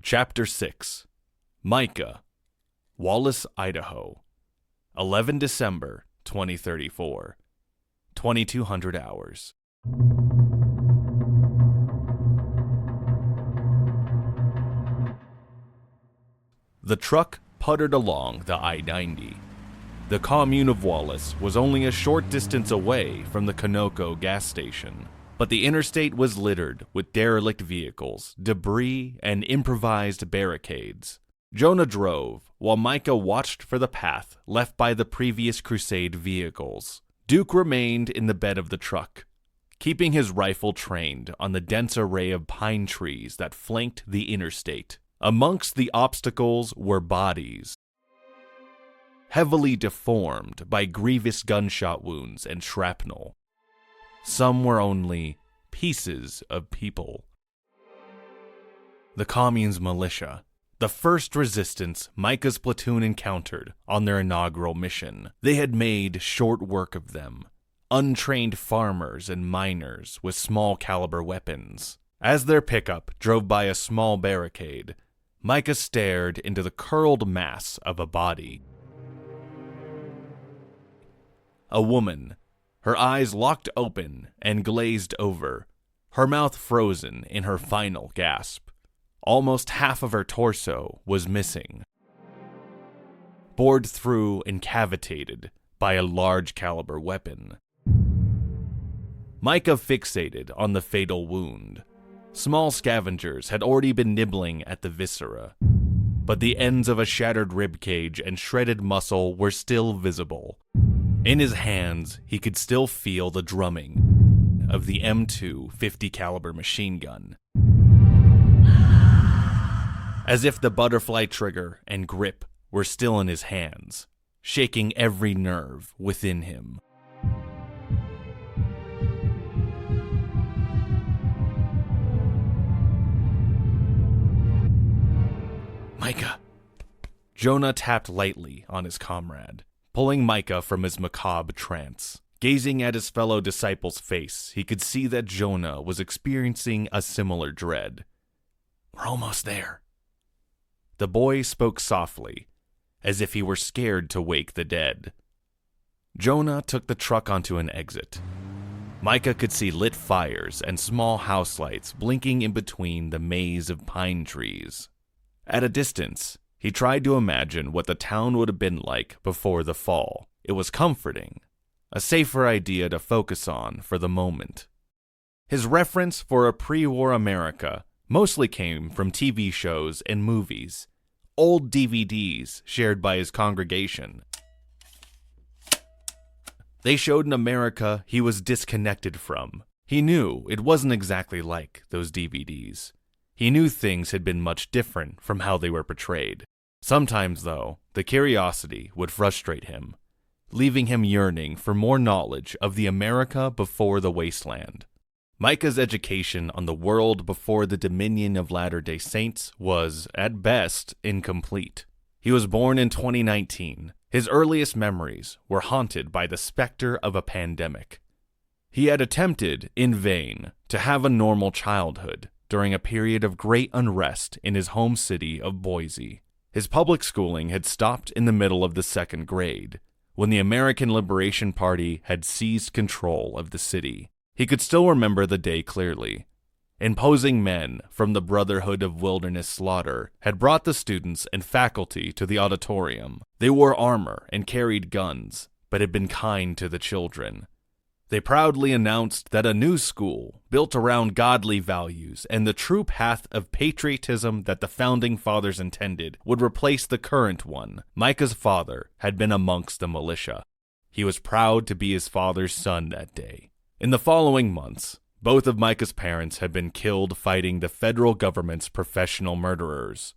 Chapter 6. Micah, Wallace, Idaho, 11 December 2034, 2200 hours. The truck puttered along the I-90. The Commune of Wallace was only a short distance away from the Conoco gas station, but the interstate was littered with derelict vehicles, debris, and improvised barricades. Jonah drove, while Micah watched for the path left by the previous Crusade vehicles. Duke remained in the bed of the truck, keeping his rifle trained on the dense array of pine trees that flanked the interstate. Amongst the obstacles were bodies, heavily deformed by grievous gunshot wounds and shrapnel. Some were only pieces of people. The Commune's militia, the first resistance Micah's platoon encountered on their inaugural mission. They had made short work of them, untrained farmers and miners with small caliber weapons. As their pickup drove by a small barricade, Micah stared into the curled mass of a body. A woman, her eyes locked open and glazed over, her mouth frozen in her final gasp. Almost half of her torso was missing, bored through and cavitated by a large caliber weapon. Micah fixated on the fatal wound. Small scavengers had already been nibbling at the viscera, but the ends of a shattered ribcage and shredded muscle were still visible. In his hands, he could still feel the drumming of the M2 50 caliber machine gun, as if the butterfly trigger and grip were still in his hands, shaking every nerve within him. Micah! Jonah tapped lightly on his comrade, pulling Micah from his macabre trance. Gazing at his fellow disciple's face, he could see that Jonah was experiencing a similar dread. "We're almost there." The boy spoke softly, as if he were scared to wake the dead. Jonah took the truck onto an exit. Micah could see lit fires and small house lights blinking in between the maze of pine trees. At a distance, he tried to imagine what the town would have been like before the fall. It was comforting, a safer idea to focus on for the moment. His reference for a pre-war America mostly came from TV shows and movies, old DVDs shared by his congregation. They showed an America he was disconnected from. He knew it wasn't exactly like those DVDs. He knew things had been much different from how they were portrayed. Sometimes, though, the curiosity would frustrate him, leaving him yearning for more knowledge of the America before the wasteland. Micah's education on the world before the dominion of Latter-day Saints was, at best, incomplete. He was born in 2019. His earliest memories were haunted by the specter of a pandemic. He had attempted, in vain, to have a normal childhood during a period of great unrest in his home city of Boise. His public schooling had stopped in the middle of the second grade, when the American Liberation Party had seized control of the city. He could still remember the day clearly. Imposing men from the Brotherhood of Wilderness Slaughter had brought the students and faculty to the auditorium. They wore armor and carried guns, but had been kind to the children. They proudly announced that a new school, built around godly values and the true path of patriotism that the Founding Fathers intended, would replace the current one. Micah's father had been amongst the militia. He was proud to be his father's son that day. In the following months, both of Micah's parents had been killed fighting the federal government's professional murderers,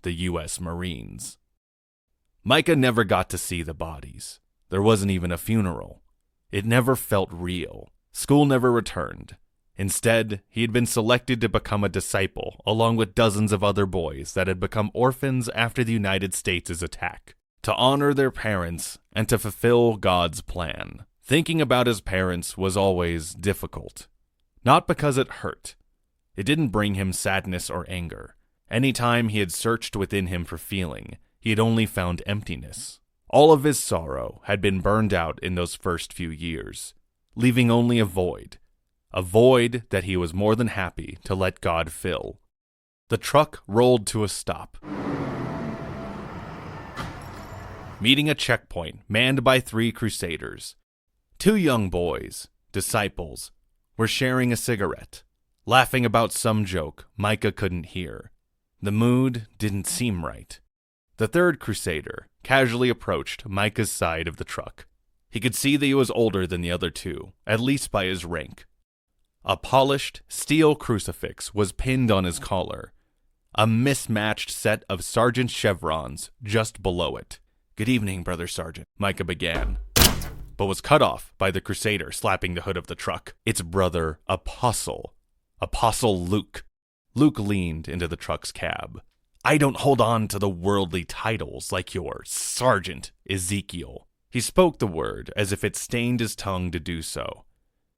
the U.S. Marines. Micah never got to see the bodies. There wasn't even a funeral. It never felt real. School never returned. Instead, he had been selected to become a disciple, along with dozens of other boys that had become orphans after the United States' attack, to honor their parents and to fulfill God's plan. Thinking about his parents was always difficult. Not because it hurt. It didn't bring him sadness or anger. Anytime he had searched within him for feeling, he had only found emptiness. All of his sorrow had been burned out in those first few years, leaving only a void that he was more than happy to let God fill. The truck rolled to a stop, meeting a checkpoint manned by 3 Crusaders. 2 young boys, disciples, were sharing a cigarette, laughing about some joke Micah couldn't hear. The mood didn't seem right. The 3rd Crusader casually approached Micah's side of the truck. He could see that he was older than the other 2, at least by his rank. A polished steel crucifix was pinned on his collar, a mismatched set of sergeant's chevrons just below it. "Good evening, Brother Sergeant," Micah began, but was cut off by the Crusader slapping the hood of the truck. "It's Brother Apostle Luke." Luke leaned into the truck's cab. "I don't hold on to the worldly titles like your Sergeant Ezekiel." He spoke the word as if it stained his tongue to do so.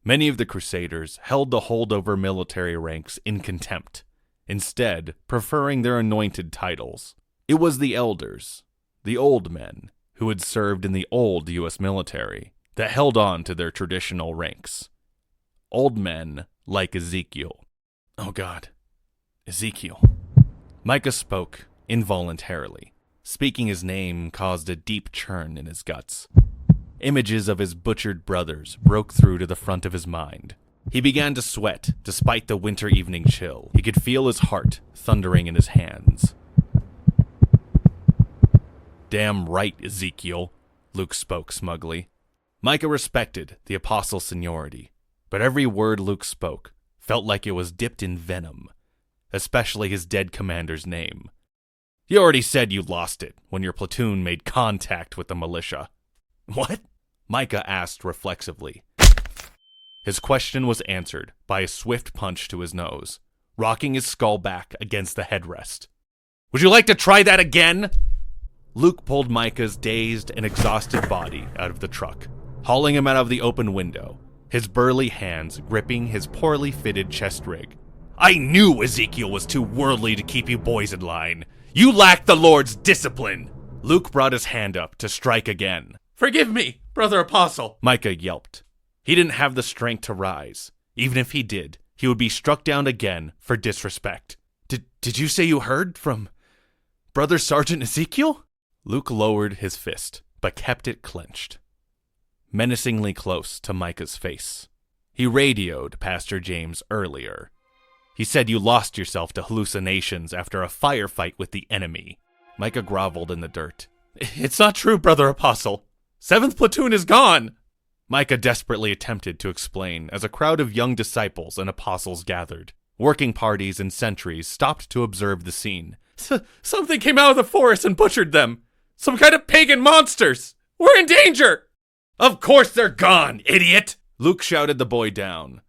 Many of the Crusaders held the holdover military ranks in contempt, instead preferring their anointed titles. It was the elders, the old men, who had served in the old U.S. military, that held on to their traditional ranks. Old men like Ezekiel. "Oh God, Ezekiel." Micah spoke involuntarily. Speaking his name caused a deep churn in his guts. Images of his butchered brothers broke through to the front of his mind. He began to sweat despite the winter evening chill. He could feel his heart thundering in his hands. "Damn right, Ezekiel," Luke spoke smugly. Micah respected the apostle's seniority, but every word Luke spoke felt like it was dipped in venom, especially his dead commander's name. "You already said you lost it when your platoon made contact with the militia." "What?" Micah asked reflexively. His question was answered by a swift punch to his nose, rocking his skull back against the headrest. "Would you like to try that again?" Luke pulled Micah's dazed and exhausted body out of the truck, hauling him out of the open window, his burly hands gripping his poorly fitted chest rig. "I knew Ezekiel was too worldly to keep you boys in line. You lack the Lord's discipline." Luke brought his hand up to strike again. "Forgive me, Brother Apostle," Micah yelped. He didn't have the strength to rise. Even if he did, he would be struck down again for disrespect. Did you say you heard from Brother Sergeant Ezekiel?" Luke lowered his fist, but kept it clenched, menacingly close to Micah's face. He radioed Pastor James earlier. He said you lost yourself to hallucinations after a firefight with the enemy. Micah groveled in the dirt. "It's not true, Brother Apostle. 7th Platoon is gone." Micah desperately attempted to explain as a crowd of young disciples and apostles gathered. Working parties and sentries stopped to observe the scene. Something came out of the forest and butchered them. Some kind of pagan monsters. We're in danger." "Of course they're gone, idiot!" Luke shouted the boy down.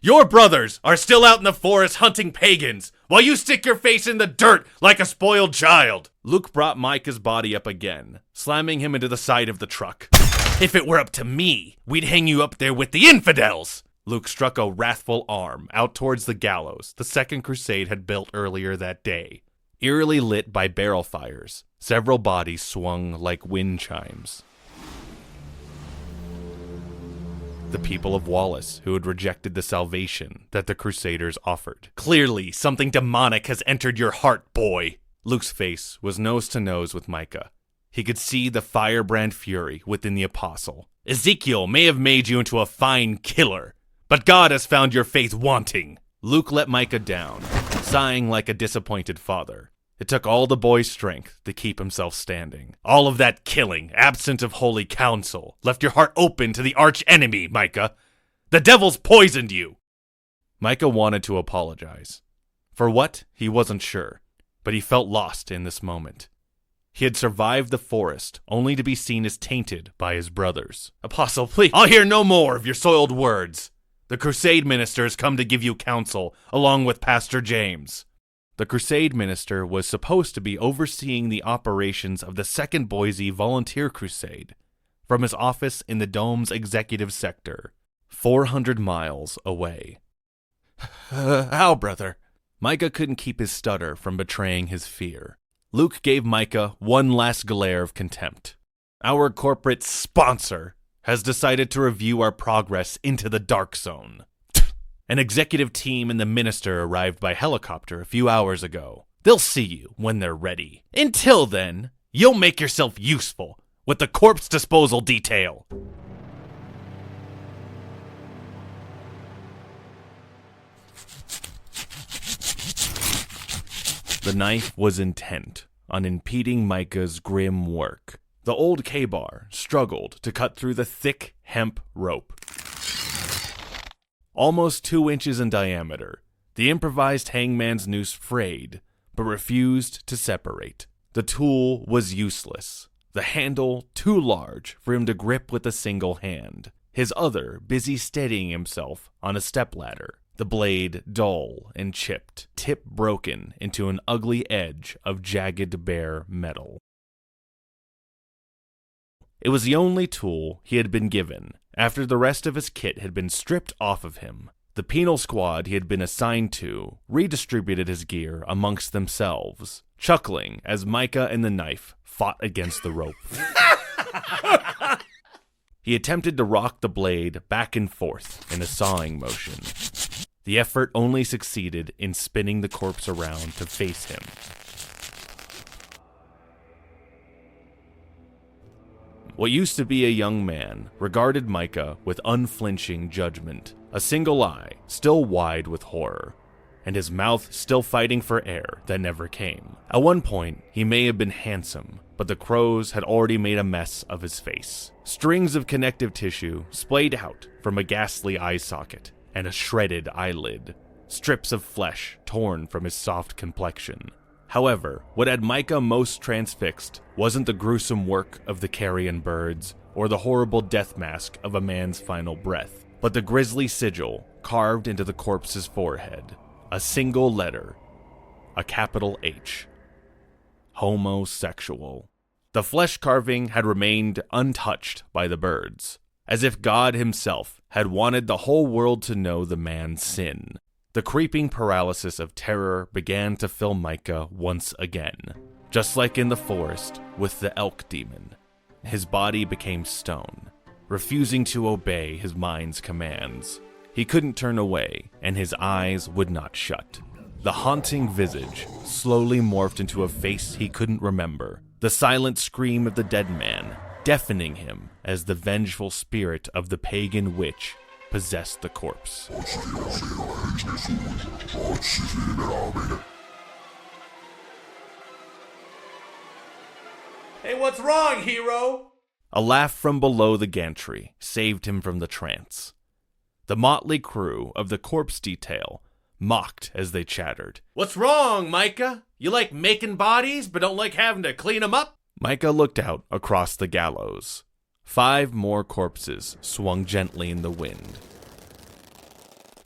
"Your brothers are still out in the forest hunting pagans, while you stick your face in the dirt like a spoiled child." Luke brought Micah's body up again, slamming him into the side of the truck. "If it were up to me, we'd hang you up there with the infidels." Luke struck a wrathful arm out towards the gallows the 2nd Crusade had built earlier that day. Eerily lit by barrel fires, several bodies swung like wind chimes. The people of Wallace who had rejected the salvation that the Crusaders offered. "Clearly, something demonic has entered your heart, boy." Luke's face was nose to nose with Micah. He could see the firebrand fury within the apostle. "Ezekiel may have made you into a fine killer, but God has found your faith wanting." Luke let Micah down, sighing like a disappointed father. It took all the boy's strength to keep himself standing. "All of that killing, absent of holy counsel, left your heart open to the arch-enemy, Micah. The devil's poisoned you." Micah wanted to apologize. For what, he wasn't sure, but he felt lost in this moment. He had survived the forest, only to be seen as tainted by his brothers. "Apostle, please, I'll hear no more of your soiled words. The Crusade minister has come to give you counsel, along with Pastor James." The Crusade minister was supposed to be overseeing the operations of the 2nd Boise Volunteer Crusade from his office in the Dome's executive sector, 400 miles away. "How, brother?" Micah couldn't keep his stutter from betraying his fear. Luke gave Micah one last glare of contempt. Our corporate sponsor has decided to review our progress into the Dark Zone. An executive team and the minister arrived by helicopter a few hours ago. They'll see you when they're ready. Until then, you'll make yourself useful with the corpse disposal detail. The knife was intent on impeding Micah's grim work. The old K-bar struggled to cut through the thick hemp rope. Almost 2 inches in diameter, the improvised hangman's noose frayed, but refused to separate. The tool was useless, the handle too large for him to grip with a single hand, his other busy steadying himself on a stepladder, the blade dull and chipped, tip broken into an ugly edge of jagged bare metal. It was the only tool he had been given after the rest of his kit had been stripped off of him. The penal squad he had been assigned to redistributed his gear amongst themselves, chuckling as Micah and the knife fought against the rope. He attempted to rock the blade back and forth in a sawing motion. The effort only succeeded in spinning the corpse around to face him. What used to be a young man regarded Micah with unflinching judgment, a single eye still wide with horror, and his mouth still fighting for air that never came. At one point, he may have been handsome, but the crows had already made a mess of his face. Strings of connective tissue splayed out from a ghastly eye socket and a shredded eyelid, strips of flesh torn from his soft complexion. However, what had Micah most transfixed wasn't the gruesome work of the carrion birds or the horrible death mask of a man's final breath, but the grisly sigil carved into the corpse's forehead. A single letter, a capital H. Homosexual. The flesh carving had remained untouched by the birds, as if God himself had wanted the whole world to know the man's sin. The creeping paralysis of terror began to fill Micah once again. Just like in the forest with the elk demon, his body became stone, refusing to obey his mind's commands. He couldn't turn away, and his eyes would not shut. The haunting visage slowly morphed into a face he couldn't remember, the silent scream of the dead man, deafening him as the vengeful spirit of the pagan witch possessed the corpse. Hey, what's wrong, hero? A laugh from below the gantry saved him from the trance. The motley crew of the corpse detail mocked as they chattered. What's wrong, Micah? You like making bodies, but don't like having to clean them up? Micah looked out across the gallows. 5 more corpses swung gently in the wind.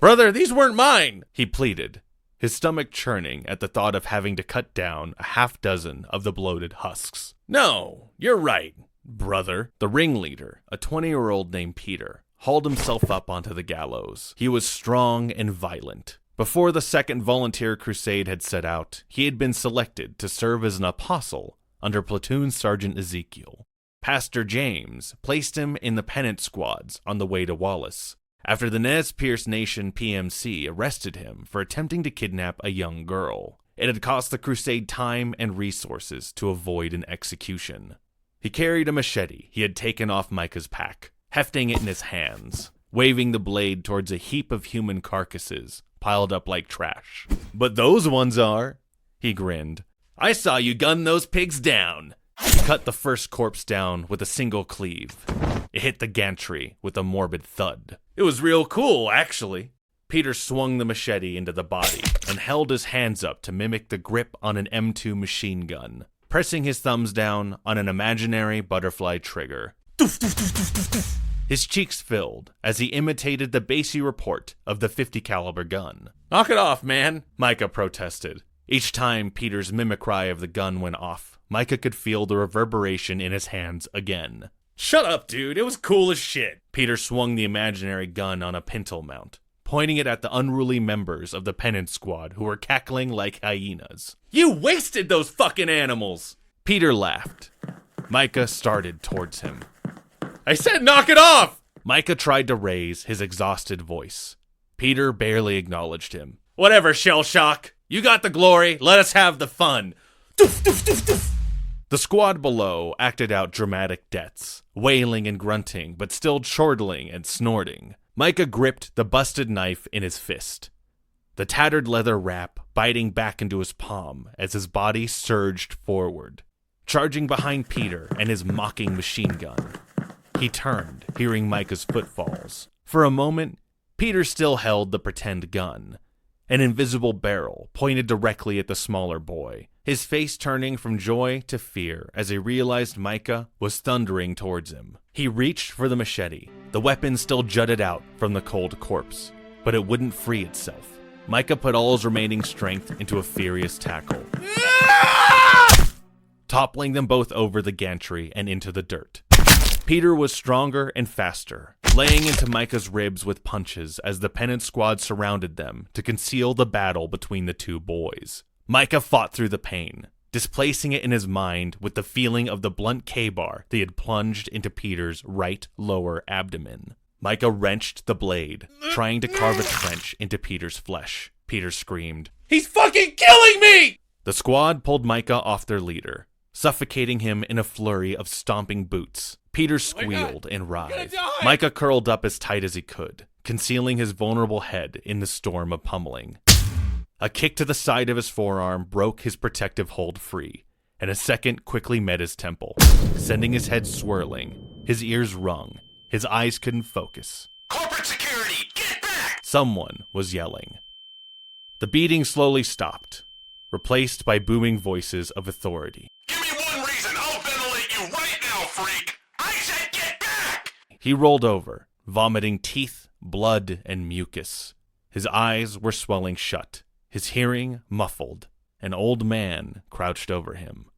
Brother, these weren't mine, he pleaded, his stomach churning at the thought of having to cut down a half dozen of the bloated husks. No, you're right, brother. The ringleader, a 20-year-old named Peter, hauled himself up onto the gallows. He was strong and violent. Before the second volunteer crusade had set out, he had been selected to serve as an apostle under Platoon Sergeant Ezekiel. Pastor James placed him in the pennant squads on the way to Wallace, after the Nez Perce Nation PMC arrested him for attempting to kidnap a young girl. It had cost the crusade time and resources to avoid an execution. He carried a machete he had taken off Micah's pack, hefting it in his hands, waving the blade towards a heap of human carcasses piled up like trash. But those ones are, he grinned. I saw you gun those pigs down. He cut the first corpse down with a single cleave. It hit the gantry with a morbid thud. It was real cool, actually. Peter swung the machete into the body and held his hands up to mimic the grip on an M2 machine gun, pressing his thumbs down on an imaginary butterfly trigger. His cheeks filled as he imitated the bassy report of the .50 caliber gun. Knock it off, man, Micah protested. Each time Peter's mimicry of the gun went off, Micah could feel the reverberation in his hands again. Shut up, dude. It was cool as shit. Peter swung the imaginary gun on a pintle mount, pointing it at the unruly members of the penance squad who were cackling like hyenas. You wasted those fucking animals! Peter laughed. Micah started towards him. I said knock it off! Micah tried to raise his exhausted voice. Peter barely acknowledged him. Whatever, Shell Shock. You got the glory, let us have the fun. Doof, doof, doof, doof. The squad below acted out dramatic deaths, wailing and grunting, but still chortling and snorting. Micah gripped the busted knife in his fist, the tattered leather wrap biting back into his palm as his body surged forward, charging behind Peter and his mocking machine gun. He turned, hearing Micah's footfalls. For a moment, Peter still held the pretend gun, an invisible barrel pointed directly at the smaller boy, his face turning from joy to fear as he realized Micah was thundering towards him. He reached for the machete. The weapon still jutted out from the cold corpse, but it wouldn't free itself. Micah put all his remaining strength into a furious tackle, toppling them both over the gantry and into the dirt. Peter was stronger and faster, laying into Micah's ribs with punches as the penance squad surrounded them to conceal the battle between the two boys. Micah fought through the pain, displacing it in his mind with the feeling of the blunt K-bar they had plunged into Peter's right lower abdomen. Micah wrenched the blade, trying to carve a trench into Peter's flesh. Peter screamed, He's fucking killing me! The squad pulled Micah off their leader, suffocating him in a flurry of stomping boots. Peter squealed and writhed. Micah curled up as tight as he could, concealing his vulnerable head in the storm of pummeling. A kick to the side of his forearm broke his protective hold free, and a second quickly met his temple, sending his head swirling. His ears rung. His eyes couldn't focus. Corporate security, get back! Someone was yelling. The beating slowly stopped, replaced by booming voices of authority. Give me one reason, I'll ventilate you right now, freak! I said get back! He rolled over, vomiting teeth, blood, and mucus. His eyes were swelling shut, his hearing muffled. An old man crouched over him,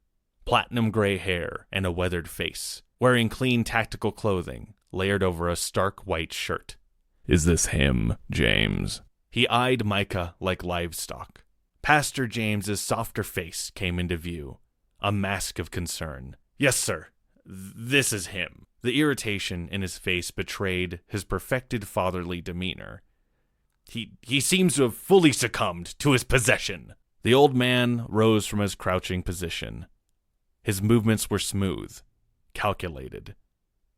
platinum gray hair and a weathered face, wearing clean tactical clothing layered over a stark white shirt. Is this him, James? He eyed Micah like livestock. Pastor James's softer face came into view, a mask of concern. Yes, sir. This is him. The irritation in his face betrayed his perfected fatherly demeanor. He seems to have fully succumbed to his possession. The old man rose from his crouching position. His movements were smooth, calculated.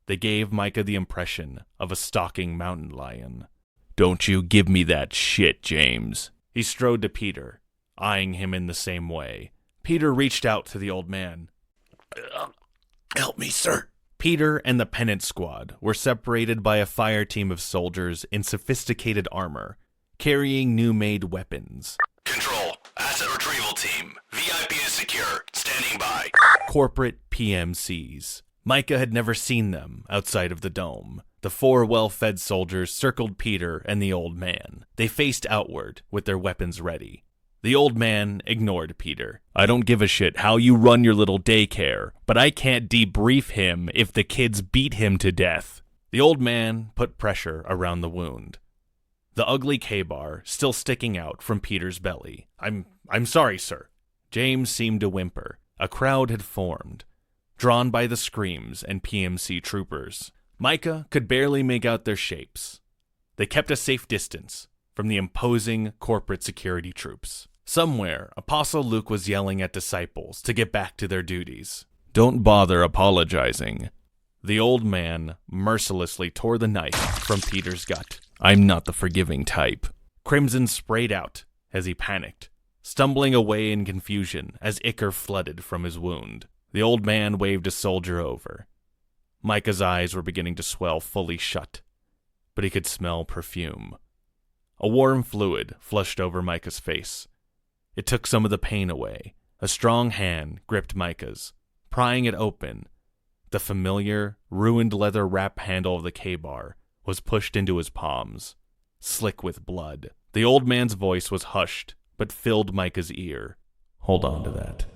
They gave Micah the impression of a stalking mountain lion. Don't you give me that shit, James. He strode to Peter, eyeing him in the same way. Peter reached out to the old man. Help me, sir. Peter and the penance squad were separated by a fire team of soldiers in sophisticated armor, carrying new-made weapons. Control, asset retrieval team. VIP is secure, standing by. Corporate PMCs. Micah had never seen them outside of the dome. The four well-fed soldiers circled Peter and the old man. They faced outward with their weapons ready. The old man ignored Peter. I don't give a shit how you run your little daycare, but I can't debrief him if the kids beat him to death. The old man put pressure around the wound, the ugly K-bar still sticking out from Peter's belly. I'm sorry, sir. James seemed to whimper. A crowd had formed, drawn by the screams and PMC troopers. Micah could barely make out their shapes. They kept a safe distance from the imposing corporate security troops. Somewhere, Apostle Luke was yelling at disciples to get back to their duties. Don't bother apologizing. The old man mercilessly tore the knife from Peter's gut. I'm not the forgiving type. Crimson sprayed out as he panicked, stumbling away in confusion as ichor flooded from his wound. The old man waved a soldier over. Micah's eyes were beginning to swell fully shut, but he could smell perfume. A warm fluid flushed over Micah's face. It took some of the pain away. A strong hand gripped Micah's, prying it open. The familiar, ruined leather wrap handle of the K-bar was pushed into his palms, slick with blood. The old man's voice was hushed, but filled Micah's ear. Hold on to that.